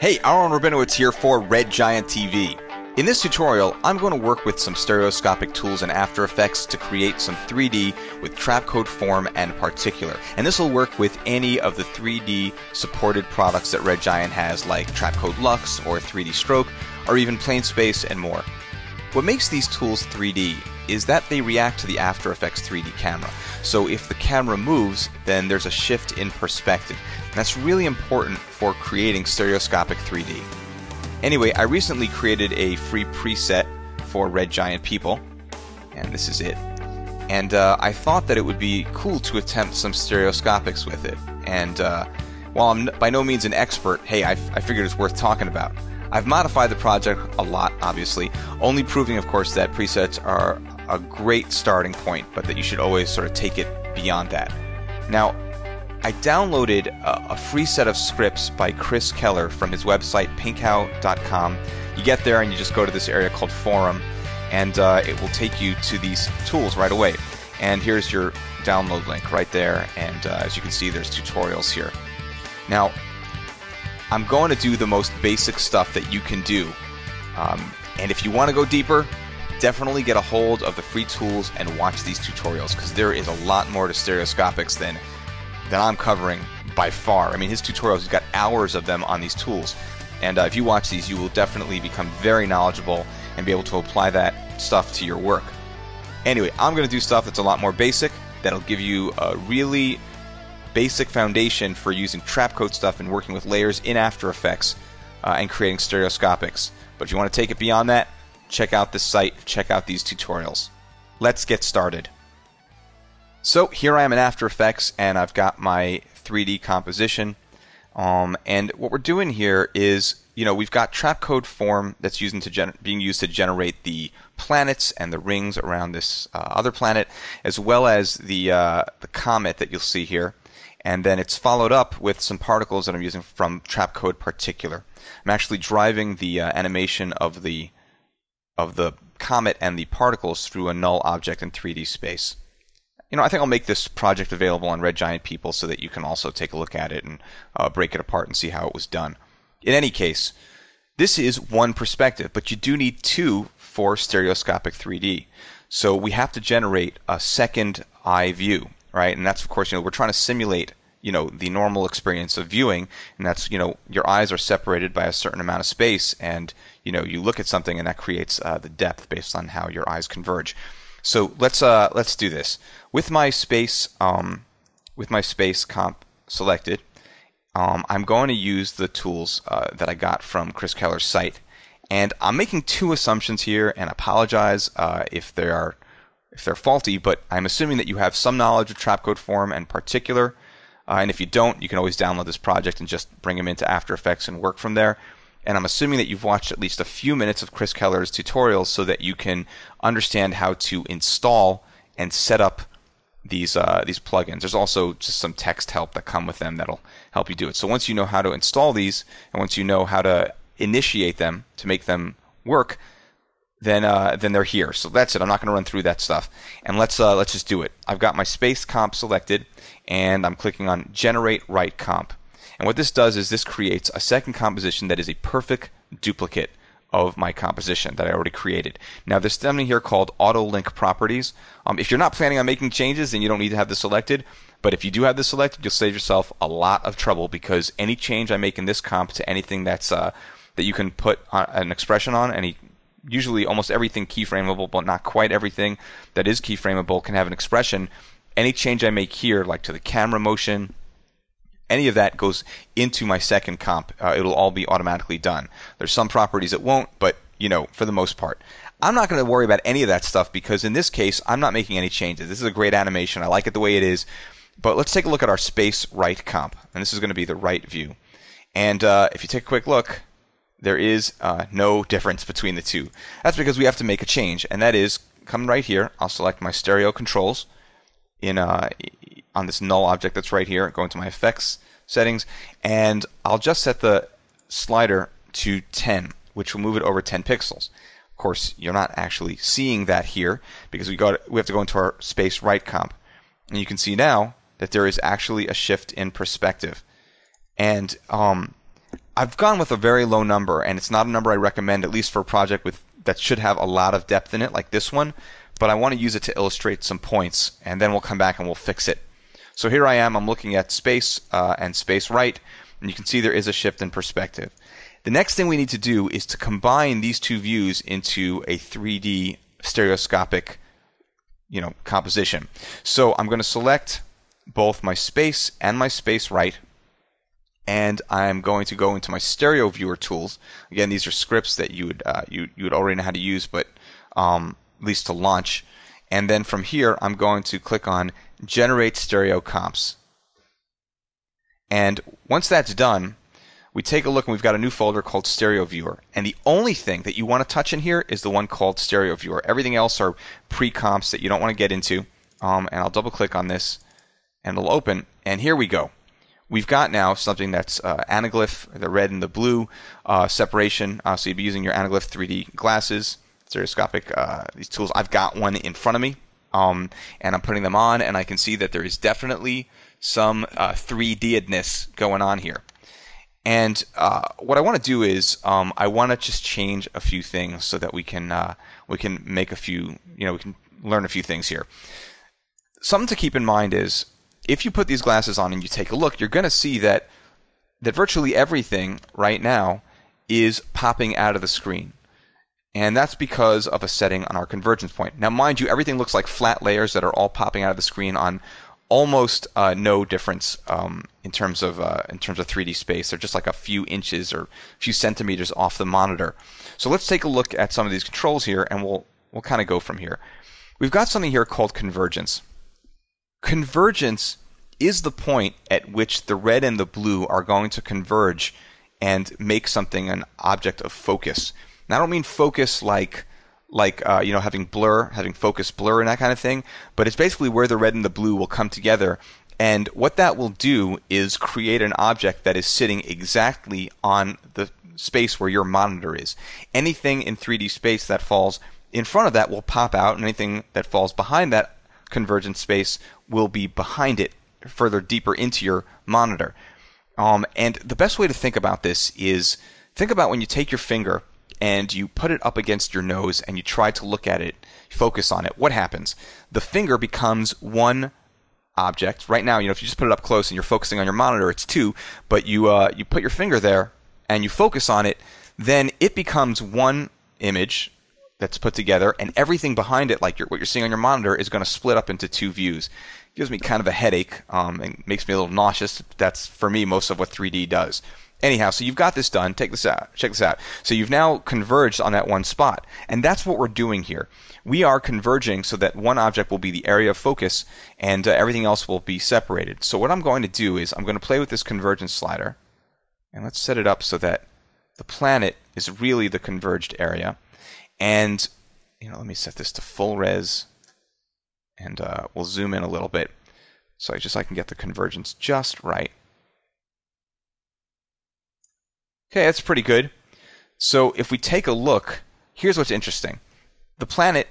Hey, Aharon Rabinowitz here for Red Giant TV. In this tutorial, I'm going to work with some stereoscopic tools in After Effects to create some 3D with Trapcode form and particular. And this will work with any of the 3D supported products that Red Giant has, like Trapcode Lux or 3D Stroke, or even Plane Space and more. What makes these tools 3D is that they react to the After Effects 3D camera. So if the camera moves, then there's a shift in perspective. And that's really important for creating stereoscopic 3D. Anyway, I recently created a free preset for Red Giant people, and this is it. And I thought that it would be cool to attempt some stereoscopics with it. And while I'm by no means an expert, hey, I figured it's worth talking about. I've modified the project a lot, obviously, only proving, of course, that presets are a great starting point, but that you should always sort of take it beyond that. Now, I downloaded a free set of scripts by Keller from his website, Pinkau.com. You get there and you just go to this area called Forum, and it will take you to these tools right away. And here's your download link right there, and as you can see, there's tutorials here. Now, I'm going to do the most basic stuff that you can do. And if you want to go deeper, definitely get a hold of the free tools and watch these tutorials, because there is a lot more to stereoscopics than I'm covering by far. I mean, his tutorials, he's got hours of them on these tools. And if you watch these, you will definitely become very knowledgeable and be able to apply that stuff to your work. Anyway, I'm going to do stuff that's a lot more basic, that'll give you a really basic foundation for using Trapcode stuff and working with layers in After Effects and creating stereoscopics. But if you want to take it beyond that, check out this site, check out these tutorials. Let's get started. So here I am in After Effects, and I've got my 3D composition. And what we're doing here is, we've got Trapcode form that's being used to generate the planets and the rings around this other planet, as well as the comet that you'll see here. And then it's followed up with some particles that I'm using from Trapcode Particular. I'm actually driving the animation of the comet and the particles through a null object in 3D space. I think I'll make this project available on Red Giant people so that you can also take a look at it and break it apart and see how it was done. In any case, this is one perspective, but you do need two for stereoscopic 3D. So we have to generate a second eye view, right? And that's, of course, we're trying to simulate, the normal experience of viewing, and that's, your eyes are separated by a certain amount of space, and, you look at something and that creates the depth based on how your eyes converge. So let's do this. With my space comp selected, I'm going to use the tools that I got from Chris Keller's site, and I'm making two assumptions here, and apologize if they're faulty, but I'm assuming that you have some knowledge of Trapcode form and particular, and if you don't, you can always download this project and just bring them into After Effects and work from there. And I'm assuming that you've watched at least a few minutes of Chris Keller's tutorials so that you can understand how to install and set up these plugins. There's also just some text help that come with them that'll help you do it. So once you know how to install these, and once you know how to initiate them to make them work, then they're here. So that's it. I'm not going to run through that stuff. And let's just do it. I've got my space comp selected, and I'm clicking on Generate Right Comp. And what this does is this creates a second composition that is a perfect duplicate of my composition that I already created. Now there's something here called Auto Link Properties. If you're not planning on making changes, then you don't need to have this selected. But if you do have this selected, you'll save yourself a lot of trouble, because any change I make in this comp to anything that's that you can put an expression on, usually almost everything keyframeable, but not quite everything that is keyframeable can have an expression. Any change I make here, like to the camera motion, any of that goes into my second comp. It'll all be automatically done. There's some properties that won't, but for the most part. I'm not going to worry about any of that stuff, because in this case, I'm not making any changes. This is a great animation. I like it the way it is. But let's take a look at our space right comp. And this is going to be the right view. And if you take a quick look, there is no difference between the two. That's because we have to make a change, and that is come right here. I'll select my stereo controls on this null object that's right here. Go into my effects settings, and I'll just set the slider to 10, which will move it over 10 pixels. Of course, you're not actually seeing that here, because we have to go into our space right comp, and you can see now that there is actually a shift in perspective. And I've gone with a very low number, and it's not a number I recommend, at least for a project that should have a lot of depth in it, like this one. But I want to use it to illustrate some points, and then we'll come back and we'll fix it. So here I am. I'm looking at space and space right, and you can see there is a shift in perspective. The next thing we need to do is to combine these two views into a 3D stereoscopic, composition. So I'm going to select both my space and my space right, and I'm going to go into my stereo viewer tools. Again, these are scripts that you would already know how to use, but at least to launch. And then from here, I'm going to click on Generate Stereo Comps. And once that's done, we take a look and we've got a new folder called Stereo Viewer. And the only thing that you want to touch in here is the one called Stereo Viewer. Everything else are pre-comps that you don't want to get into. And I'll double click on this and it'll open. And here we go. We've got now something that's Anaglyph, the red and the blue separation. So you'd be using your Anaglyph 3D glasses, stereoscopic, these tools. I've got one in front of me. And I'm putting them on, and I can see that there is definitely some 3D-edness going on here. And what I want to do is I want to just change a few things so that we can make a few, we can learn a few things here. Something to keep in mind is if you put these glasses on and you take a look, you're going to see that virtually everything right now is popping out of the screen. And that's because of a setting on our convergence point. Now, mind you, everything looks like flat layers that are all popping out of the screen on almost no difference in terms of 3D space. They're just like a few inches or a few centimeters off the monitor. So let's take a look at some of these controls here, and we'll kind of go from here. We've got something here called convergence. Convergence is the point at which the red and the blue are going to converge and make something an object of focus. Now, I don't mean focus like having focus blur and that kind of thing, but it's basically where the red and the blue will come together, and what that will do is create an object that is sitting exactly on the space where your monitor is. Anything in 3D space that falls in front of that will pop out, and anything that falls behind that convergent space will be behind it, further deeper into your monitor. And the best way to think about this is think about when you take your finger and you put it up against your nose and you try to look at it, focus on it. What happens? The finger becomes one object. Right now, if you just put it up close and you're focusing on your monitor, it's two, but you put your finger there and you focus on it, then it becomes one image that's put together, and everything behind it, like what you're seeing on your monitor, is going to split up into two views. It gives me kind of a headache and makes me a little nauseous. That's, for me, most of what 3D does. Anyhow, so you've got this done. Check this out. So you've now converged on that one spot. And that's what we're doing here. We are converging so that one object will be the area of focus and everything else will be separated. So what I'm going to do is I'm going to play with this convergence slider. And let's set it up so that the planet is really the converged area. And let me set this to full res. And we'll zoom in a little bit so I can get the convergence just right. Okay, that's pretty good. So if we take a look, here's what's interesting. The planet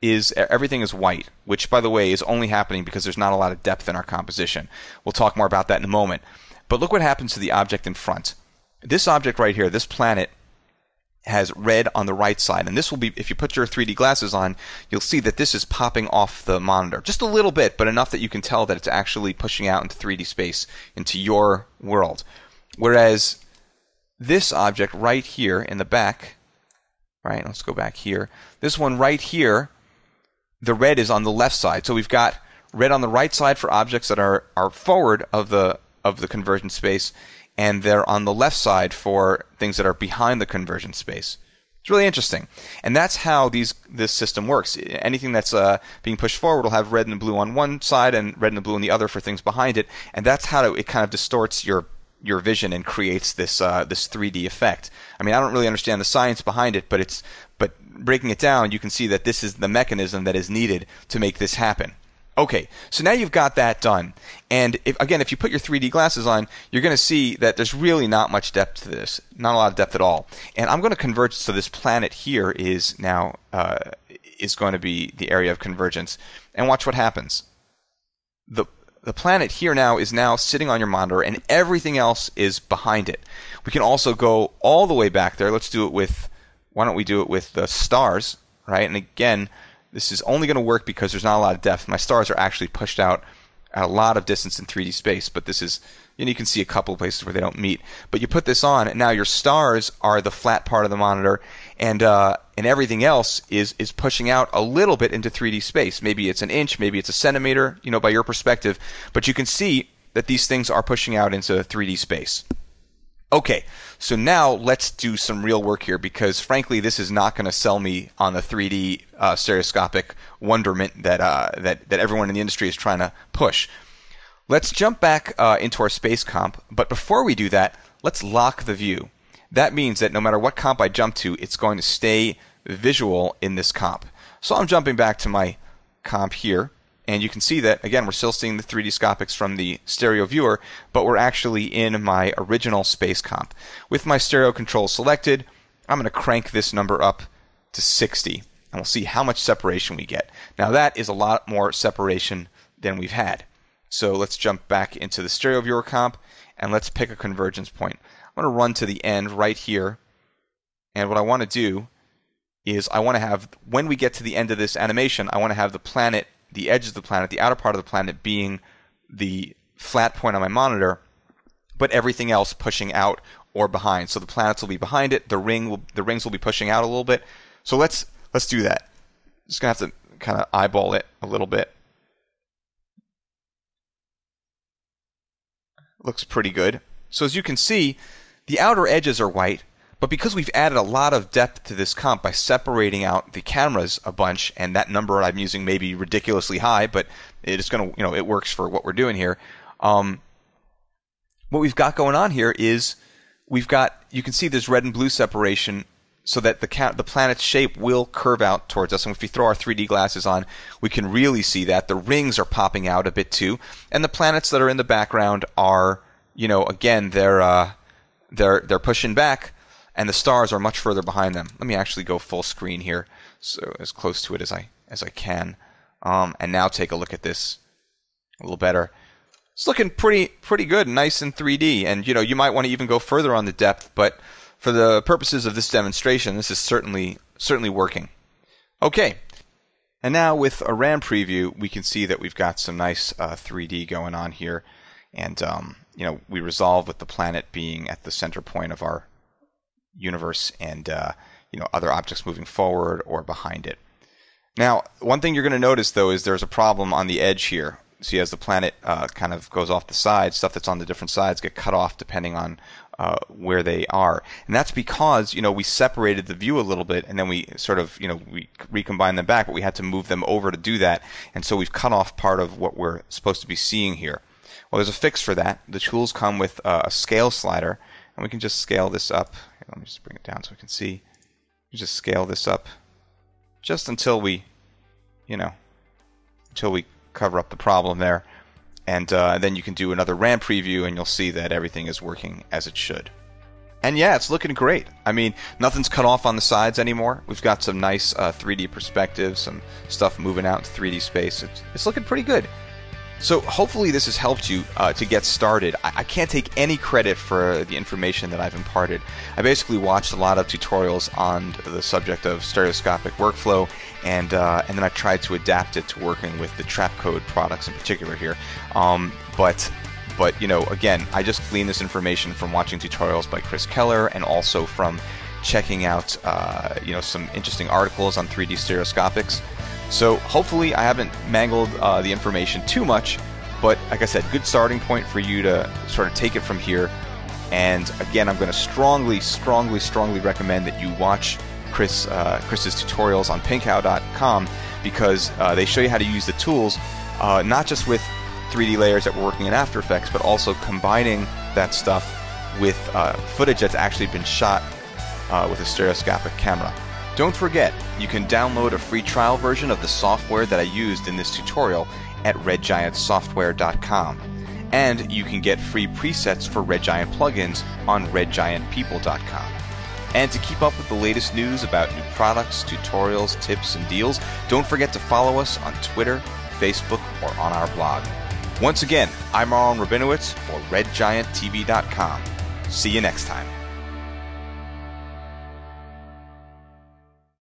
everything is white, which, by the way, is only happening because there's not a lot of depth in our composition. We'll talk more about that in a moment. But look what happens to the object in front. This object right here, this planet, has red on the right side. And this will be, if you put your 3D glasses on, you'll see that this is popping off the monitor. Just a little bit, but enough that you can tell that it's actually pushing out into 3D space, into your world. Whereas this object right here in the back, right, let's go back here. This one right here, the red is on the left side. So we've got red on the right side for objects that are forward of the convergent space, and they're on the left side for things that are behind the convergent space. It's really interesting. And that's how this system works. Anything that's being pushed forward will have red and blue on one side and red and blue on the other for things behind it. And that's how it kind of distorts your vision and creates this 3D effect. I mean, I don't really understand the science behind it, but breaking it down, you can see that this is the mechanism that is needed to make this happen. Okay, so now you've got that done. And if you put your 3D glasses on, you're going to see that there's really not much depth to this, not a lot of depth at all. And I'm going to converge, so this planet here is now is going to be the area of convergence. And watch what happens. the planet here now is now sitting on your monitor, and everything else is behind it. We can also go all the way back there. Let's do it with, why don't we do it with the stars, right? And again, this is only going to work because there's not a lot of depth. My stars are actually pushed out at a lot of distance in 3D space, but this is, you can see a couple of places where they don't meet. But you put this on, and now your stars are the flat part of the monitor, and everything else is pushing out a little bit into 3D space. Maybe it's an inch, maybe it's a centimeter, by your perspective. But you can see that these things are pushing out into 3D space. Okay, so now let's do some real work here, because frankly, this is not going to sell me on the 3D stereoscopic wonderment that everyone in the industry is trying to push. Let's jump back into our space comp, but before we do that, let's lock the view. That means that no matter what comp I jump to, it's going to stay visual in this comp. So I'm jumping back to my comp here, and you can see that, again, we're still seeing the 3D scopics from the stereo viewer, but we're actually in my original space comp. With my stereo control selected, I'm going to crank this number up to 60, and we'll see how much separation we get. Now that is a lot more separation than we've had. So let's jump back into the stereo viewer comp, and let's pick a convergence point. I'm going to run to the end right here, and what I want to do is I want to have, when we get to the end of this animation, I want to have the planet, the edge of the planet, the outer part of the planet being the flat point on my monitor, but everything else pushing out or behind. So the planets will be behind it, the rings will be pushing out a little bit. So let's do that. Just going to have to kind of eyeball it a little bit. Looks pretty good. So as you can see, the outer edges are white, but because we've added a lot of depth to this comp by separating out the cameras a bunch, and that number I'm using may be ridiculously high, but it's going to, it works for what we're doing here. What we've got going on here is we've got, you can see there's red and blue separation so that the planet's shape will curve out towards us. And if we throw our 3D glasses on, we can really see that. The rings are popping out a bit too. And the planets that are in the background are, again, they're pushing back, and the stars are much further behind them. Let me actually go full screen here, so as close to it as I can. And now take a look at this a little better. It's looking pretty good, nice in 3D. And you might want to even go further on the depth, but for the purposes of this demonstration, this is certainly working. Okay, and now with a RAM preview, we can see that we've got some nice 3D going on here, and we resolve with the planet being at the center point of our universe, and other objects moving forward or behind it. Now, one thing you're going to notice though is there's a problem on the edge here. See, as the planet kind of goes off the side, stuff that's on the different sides get cut off depending on where they are. And that's because, we separated the view a little bit, and then we sort of, we recombined them back, but we had to move them over to do that. And so we've cut off part of what we're supposed to be seeing here. Well, there's a fix for that. The tools come with a scale slider, and we can just scale this up. Here, let me just bring it down so we can see. We just scale this up just until we, until we cover up the problem there. And then you can do another RAM preview, and you'll see that everything is working as it should. And yeah, it's looking great. I mean, nothing's cut off on the sides anymore. We've got some nice 3D perspective, some stuff moving out into 3D space. It's looking pretty good. So hopefully this has helped you to get started. I can't take any credit for the information that I've imparted. I basically watched a lot of tutorials on the subject of stereoscopic workflow, and then I tried to adapt it to working with the Trapcode products in particular here. But again, I just gleaned this information from watching tutorials by Keller, and also from checking out some interesting articles on 3D stereoscopics. So hopefully I haven't mangled the information too much, but like I said, good starting point for you to sort of take it from here. And again, I'm going to strongly recommend that you watch Chris's tutorials on Pinkau.com, because they show you how to use the tools, not just with 3D layers that we're working in After Effects, but also combining that stuff with footage that's actually been shot with a stereoscopic camera. Don't forget, you can download a free trial version of the software that I used in this tutorial at redgiantsoftware.com. And you can get free presets for Red Giant plugins on redgiantpeople.com. And to keep up with the latest news about new products, tutorials, tips, and deals, don't forget to follow us on Twitter, Facebook, or on our blog. Once again, I'm Aharon Rabinowitz for RedGiantTV.com. See you next time.